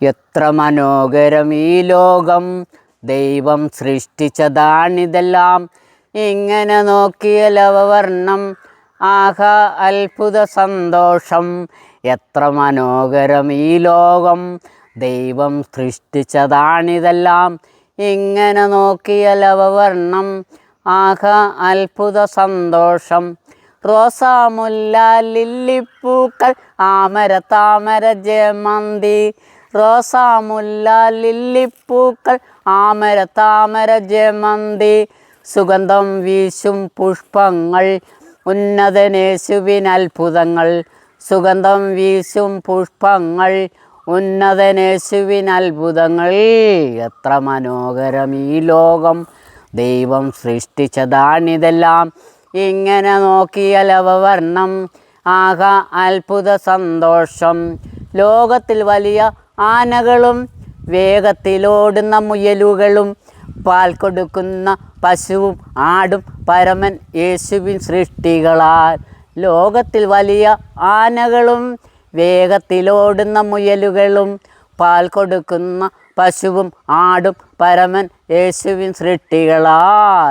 എത്ര മനോഹരം ഈ ലോകം, ദൈവം സൃഷ്ടിച്ചതാണിതെല്ലാം. ഇങ്ങനെ നോക്കിയാൽ അവവർണ്ണം, ആഹാ അത്ഭുത സന്തോഷം. എത്ര മനോഹരം ഈ ലോകം, ദൈവം സൃഷ്ടിച്ചതാണിതെല്ലാം. ഇങ്ങനെ നോക്കിയാൽ അവവർണ്ണം, ആഹാ അത്ഭുത സന്തോഷം. റോസാ, മുല്ല, ലില്ലിപ്പൂക്കൾ, ആമര, താമര, ജമന്തി. റോസാ, മുല്ല, ലില്ലിപ്പൂക്കൾ, ആമര, താമര, ജമന്തി. സുഗന്ധം വീശും പുഷ്പങ്ങൾ, ഉന്നതനേശുവിനത്ഭുതങ്ങൾ. സുഗന്ധം വീശും പുഷ്പങ്ങൾ, ഉന്നതനേശുവിനത്ഭുതങ്ങൾ. എത്ര മനോഹരം ഈ ലോകം, ദൈവം സൃഷ്ടിച്ചതാണിതെല്ലാം. ഇങ്ങനെ നോക്കിയാൽ അവവർണ്ണം, ആഹാ അത്ഭുത സന്തോഷം. ലോകത്തിൽ വലിയ ആനകളും, വേഗത്തിലോടുന്ന മുയലുകളും, പാൽ കൊടുക്കുന്ന പശുവും ആടും പരമൻ യേശുവിൻ സൃഷ്ടികളാൽ. ലോകത്തിൽ വലിയ ആനകളും, വേഗത്തിലോടുന്ന മുയലുകളും, പാൽ കൊടുക്കുന്ന പശുവും ആടും പരമൻ യേശുവിൻ സൃഷ്ടികളാൽ.